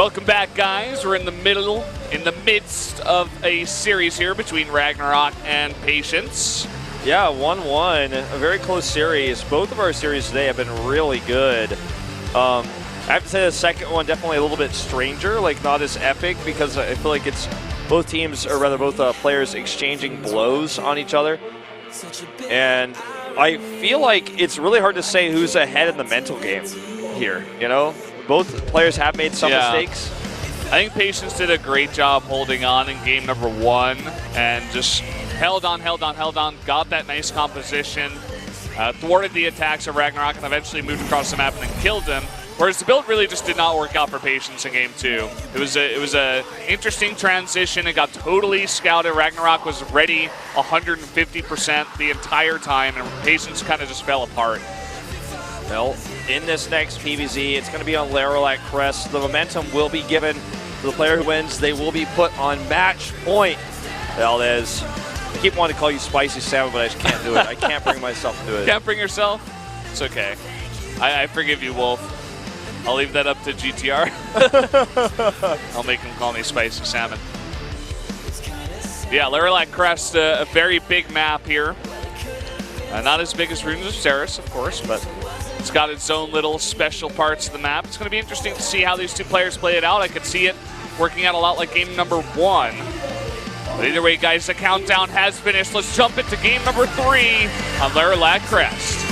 Welcome back, guys. We're in the midst of a series here between RagnaroK and Patience. Yeah, 1-1, a very close series. Both of our series today have been really good. I have to say the second one definitely a little bit stranger, like not as epic, because I feel like it's both teams, or rather both players exchanging blows on each other. And I feel like it's really hard to say who's ahead in the mental game here, you know? Both players have made some mistakes. I think Patience did a great job holding on in game number 1 and just held on, got that nice composition, thwarted the attacks of RagnaroK, and eventually moved across the map and then killed him. Whereas the build really just did not work out for Patience in game 2. It was a interesting transition. It got totally scouted. RagnaroK was ready 150% the entire time, and Patience kind of just fell apart. Well, in this next PvZ, it's going to be on RagnaroK Crest. The momentum will be given to the player who wins. They will be put on match point. Valdez, I keep wanting to call you Spicy Salmon, but I just can't do it. I can't bring myself to do it. Can't bring yourself? It's okay. I forgive you, Wolf. I'll leave that up to GTR. I'll make him call me Spicy Salmon. Yeah, RagnaroK Crest, a very big map here. Not as big as Runes of Ceres, of course, but it's got its own little special parts of the map. It's going to be interesting to see how these two players play it out. I could see it working out a lot like game number 1. But either way, guys, the countdown has finished. Let's jump into game number 3 on RagnaroK Crest.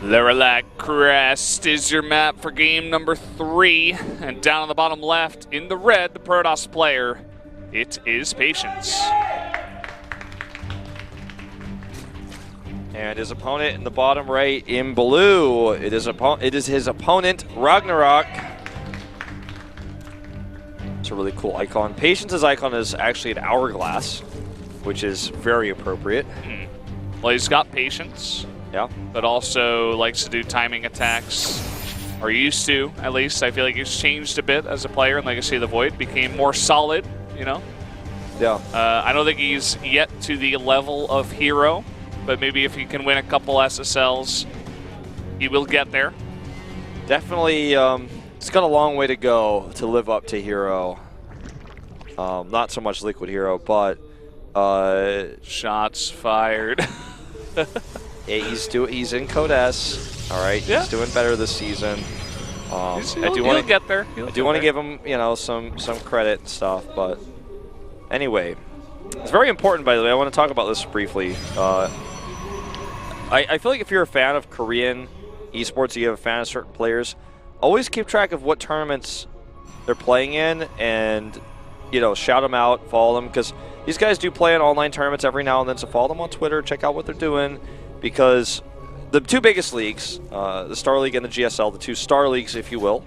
RagnaroK Crest is your map for game number 3. And down on the bottom left, in the red, the Protoss player, it is Patience. And his opponent in the bottom right in blue, it is his opponent, RagnaroK. It's a really cool icon. Patience's icon is actually an hourglass, which is very appropriate. Well, he's got Patience. Yeah. But also likes to do timing attacks, or used to, at least. I feel like he's changed a bit as a player in Legacy of the Void, became more solid, you know? Yeah. I don't think he's yet to the level of Hero, but maybe if he can win a couple SSLs, he will get there. Definitely, it's got a long way to go to live up to Hero. Not so much Liquid Hero, but... Shots fired. Yeah, he's in Code S, all right. Yeah. He's doing better this season. He'll get there. I do want to give him, you know, some credit and stuff. But anyway, it's very important. By the way, I want to talk about this briefly. I feel like if you're a fan of Korean esports, you have a fan of certain players, always keep track of what tournaments they're playing in, and you know, shout them out, follow them, because these guys do play in online tournaments every now and then. So follow them on Twitter, check out what they're doing. Because the two biggest leagues, the Star League and the GSL, the two star leagues, if you will,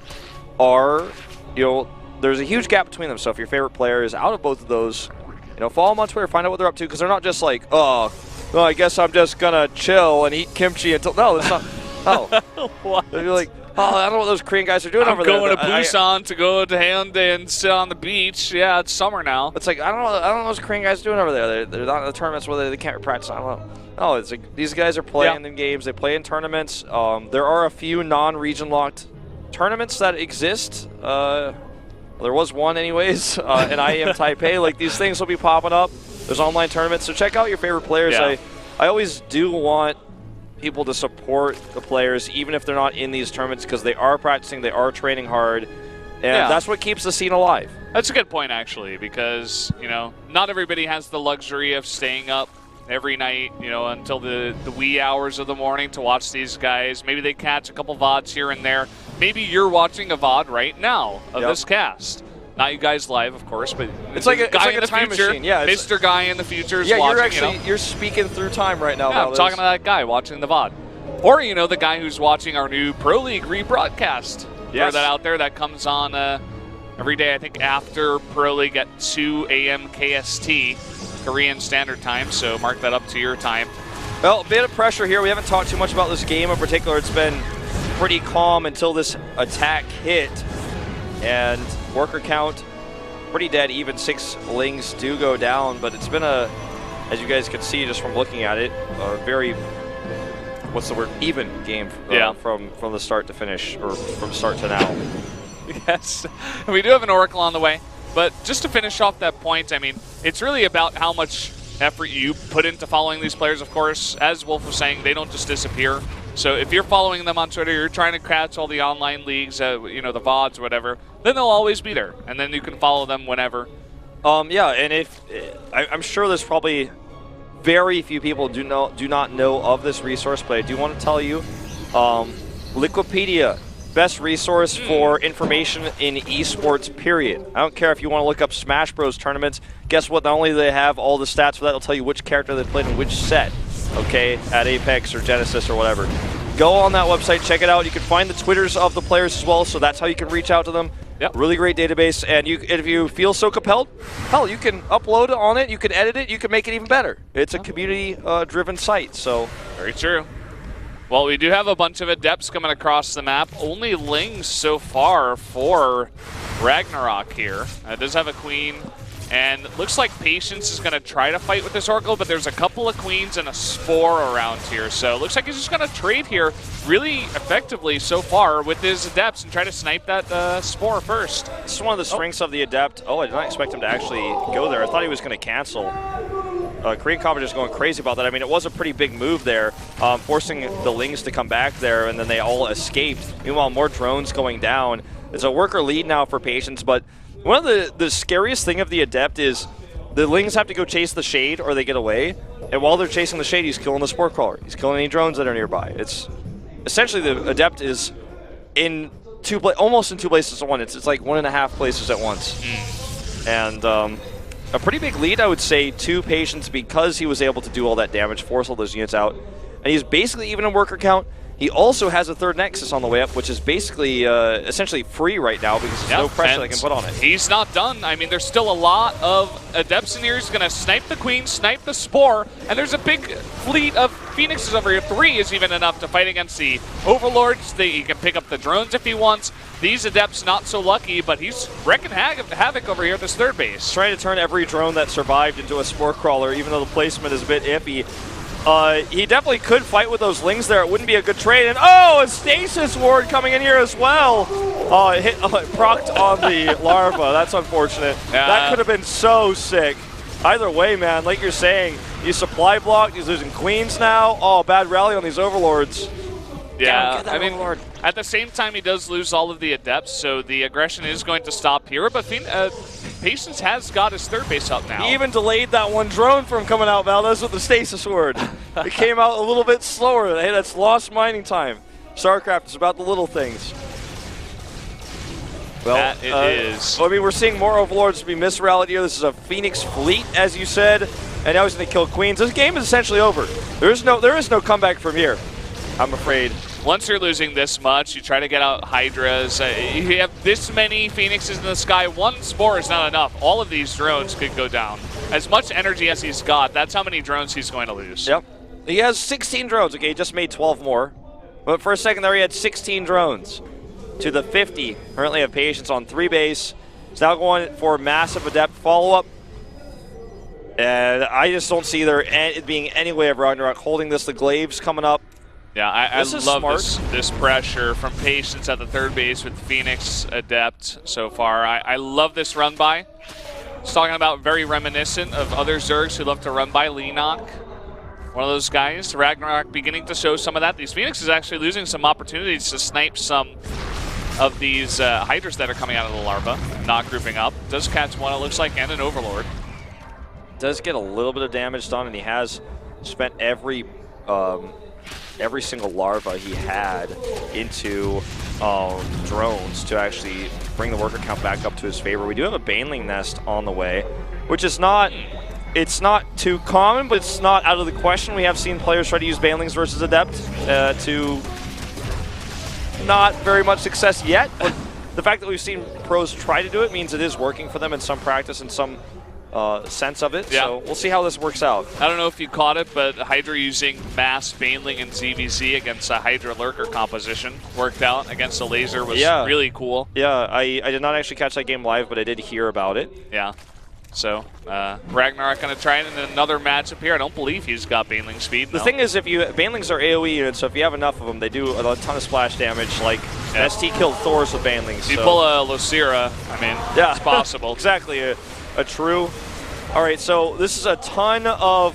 are, you know, there's a huge gap between them. So if your favorite player is out of both of those, you know, follow them on Twitter, find out what they're up to, because they're not just like, oh, well, I guess I'm just going to chill and eat kimchi until, no, it's not, no. What? They're like, oh, I don't know what those Korean guys are doing over there. I'm going to Busan to go to Haeundae and sit on the beach. Yeah, it's summer now. It's like, I don't know what those Korean guys are doing over there. They're not in the tournaments where they can't practice. I don't know. No, it's like these guys are playing in games. They play in tournaments. There are a few non-region locked tournaments that exist. There was one anyways, in IEM Taipei. Like, these things will be popping up. There's online tournaments. So check out your favorite players. Yeah. I always do want people to support the players, even if they're not in these tournaments, because they are practicing, they are training hard, and that's what keeps the scene alive. That's a good point, actually, because, you know, not everybody has the luxury of staying up every night, you know, until the wee hours of the morning to watch these guys. Maybe they catch a couple VODs here and there. Maybe you're watching a VOD right now of this cast. Not you guys live, of course, but it's like a time future, machine. Yeah, Mr. Guy in the future is watching. You're actually you're speaking through time right now. Yeah, I'm talking to that guy watching the VOD, or you know, the guy who's watching our new Pro League rebroadcast. Throw that out there. That comes on every day. I think after Pro League at 2 a.m. KST. Korean Standard Time, so mark that up to your time. Well, a bit of pressure here. We haven't talked too much about this game in particular. It's been pretty calm until this attack hit. And worker count pretty dead. Even 6 Lings do go down, but it's been a, as you guys can see just from looking at it, a very, what's the word, even game from the start to finish, or from start to now. Yes, we do have an Oracle on the way, but just to finish off that point, I mean, it's really about how much effort you put into following these players, of course. As Wolf was saying, they don't just disappear. So if you're following them on Twitter, you're trying to catch all the online leagues, you know, the VODs, whatever, then they'll always be there, and then you can follow them whenever. Yeah, and if I'm sure there's probably very few people do not know of this resource, but I do want to tell you, Liquipedia, best resource for information in esports, period. I don't care if you want to look up Smash Bros tournaments. Guess what? Not only do they have all the stats for that, they'll tell you which character they played in which set, okay, at Apex or Genesis or whatever. Go on that website, check it out. You can find the Twitters of the players as well, so that's how you can reach out to them. Yep. Really great database, and if you feel so compelled, hell, you can upload on it, you can edit it, you can make it even better. It's a community-driven site, so. Very true. Well, we do have a bunch of Adepts coming across the map. Only Lings so far for RagnaroK here. Does have a Queen, and looks like Patience is going to try to fight with this Oracle, but there's a couple of Queens and a Spore around here. So it looks like he's just going to trade here really effectively so far with his Adepts and try to snipe that Spore first. This is one of the strengths of the Adept. Oh, I did not expect him to actually go there. I thought he was going to cancel. Korean Combat is going crazy about that. I mean, it was a pretty big move there, forcing the Lings to come back there, and then they all escaped. Meanwhile, more drones going down. It's a worker lead now for Patience, but one of the scariest thing of the Adept is the Lings have to go chase the Shade or they get away, and while they're chasing the Shade, he's killing the Spore Crawler. He's killing any drones that are nearby. It's essentially the Adept is in almost in 2 places at once. It's like 1.5 places at once. And a pretty big lead, I would say, to Patience because he was able to do all that damage, force all those units out. And he's basically even in worker count. He also has a 3rd Nexus on the way up, which is basically essentially free right now because there's no pressure they can put on it. He's not done. I mean, there's still a lot of Adepts in here. He's going to snipe the Queen, snipe the Spore, and there's a big fleet of Phoenixes over here. 3 is even enough to fight against the Overlords. He can pick up the drones if he wants. These Adepts not so lucky, but he's wrecking havoc over here at this 3rd base. Trying to turn every drone that survived into a Spore Crawler, even though the placement is a bit iffy. He definitely could fight with those Lings there. It wouldn't be a good trade. And oh, a Stasis Ward coming in here as well. It hit procced on the Larva. That's unfortunate. That could have been so sick. Either way, man, like you're saying, he's supply blocked. He's losing Queens now. Oh, bad rally on these Overlords. Yeah, I mean, at the same time, he does lose all of the Adepts, so the aggression is going to stop here. But Patience has got his 3rd base up now. He even delayed that one drone from coming out, Valdez, with the Stasis Ward. It came out a little bit slower. Hey, that's lost mining time. Starcraft is about the little things. Well, that it is. I mean, we're seeing more Overlords be misrallied here. This is a Phoenix fleet, as you said, and now he's going to kill Queens. This game is essentially over. There is no comeback from here, I'm afraid. Once you're losing this much, you try to get out Hydras. You have this many Phoenixes in the sky. 1 Spore is not enough. All of these drones could go down. As much energy as he's got, that's how many drones he's going to lose. Yep. He has 16 drones. Okay, he just made 12 more. But for a second there, he had 16 drones. To the 50. Currently have Patience on 3 base. He's now going for massive Adept follow-up. And I just don't see there being any way of RagnaroK holding this. The Glaives coming up. Yeah, I love this pressure from Patience at the 3rd base with Phoenix Adept so far. I love this run by. It's talking about very reminiscent of other Zergs who love to run by Lenok. One of those guys. RagnaroK beginning to show some of that. These Phoenix is actually losing some opportunities to snipe some of these Hydras that are coming out of the Larva. Not grouping up. Does catch one, it looks like, and an Overlord. Does get a little bit of damage done, and he has spent every single Larva he had into drones to actually bring the worker count back up to his favor. We do have a Baneling Nest on the way, which is not, it's not too common, but it's not out of the question. We have seen players try to use Banelings versus Adept to not very much success yet, but the fact that we've seen pros try to do it means it is working for them in some practice and some sense of it. Yeah. So we'll see how this works out. I don't know if you caught it, but Hydra using Mass, Baneling, and ZVZ against a Hydra Lurker composition worked out against the laser was really cool. Yeah, I did not actually catch that game live, but I did hear about it. Yeah. So, RagnaroK going to try it in another matchup here. I don't believe he's got Baneling speed. The thing is, Banelings are AoE units, so if you have enough of them, they do a ton of splash damage. Like, ST killed Thors with Banelings. If you pull a Lucira, I mean, it's possible. Exactly, a true. All right, so this is a ton of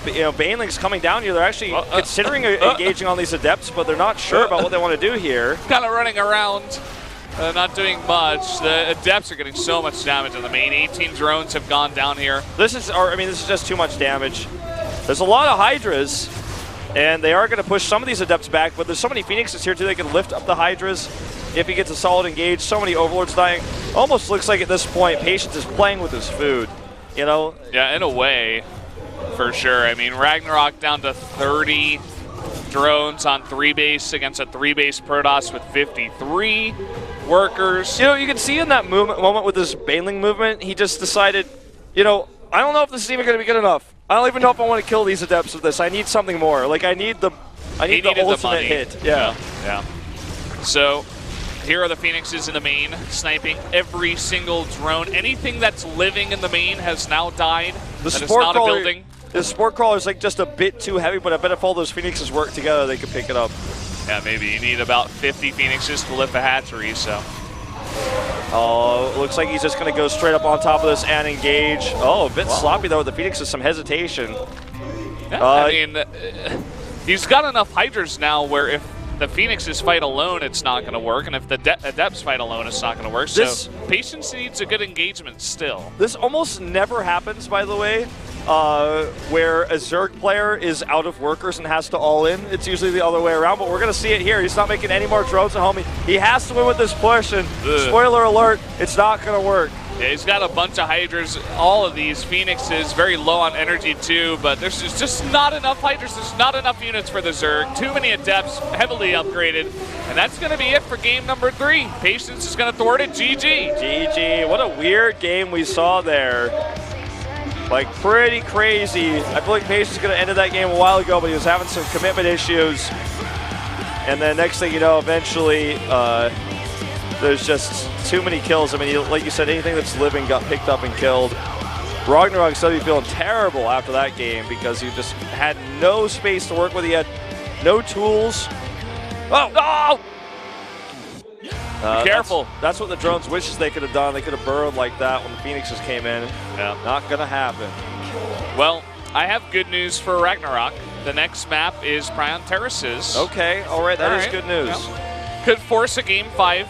Banelings coming down here. They're actually considering engaging on these Adepts, but they're not sure about what they want to do here. Kind of running around. Not doing much. The Adepts are getting so much damage in the main. 18 drones have gone down here. This is just too much damage. There's a lot of Hydras, and they are going to push some of these Adepts back, but there's so many Phoenixes here, too. They can lift up the Hydras if he gets a solid engage. So many Overlords dying. Almost looks like at this point, Patience is playing with his food, you know? Yeah, in a way, for sure. I mean, RagnaroK down to 30 drones on 3-base against a 3-base Protoss with 53 workers. You know, you can see in that moment with this Baneling movement, he just decided, I don't know if this is even going to be good enough. I don't even know if I want to kill these Adepts with this. I need something more. Like, I need the ultimate hit. Yeah. So, here are the Phoenixes in the main, sniping every single drone. Anything that's living in the main has now died. That is not a building. The Sport Crawler is like just a bit too heavy, but I bet if all those Phoenixes work together, they could pick it up. Yeah, maybe. You need about 50 Phoenixes to lift the hatchery, so. Oh, looks like he's just going to go straight up on top of this and engage. Oh, a bit sloppy, though, with the Phoenixes, some hesitation. Yeah, I mean, he's got enough Hydras now where if the Phoenixes fight alone, it's not going to work, and if the Adepts fight alone, it's not going to work. So Patience needs a good engagement still. This almost never happens, by the way, where a Zerg player is out of workers and has to all in. It's usually the other way around, but we're going to see it here. He's not making any more drones at home. He has to win with this push, and spoiler alert, it's not going to work. Yeah, he's got a bunch of Hydras, all of these Phoenixes, very low on energy too, but there's just not enough Hydras, there's not enough units for the Zerg, too many Adepts, heavily upgraded, and that's going to be it for game number 3. Patience is going to thwart it, GG. GG, what a weird game we saw there. Like, pretty crazy. I feel like Patience could have ended that game a while ago, but he was having some commitment issues. And then next thing you know, eventually, there's just too many kills. I mean, like you said, anything that's living got picked up and killed. RagnaroK started feeling terrible after that game because he just had no space to work with. He had no tools. Oh, no! Be careful. That's what the drones wishes they could have done. They could have burrowed like that when the Phoenixes came in. Yeah. Not going to happen. Well, I have good news for RagnaroK. The next map is Prion Terraces. Okay, all right, that is good news. Yeah. Could force a game 5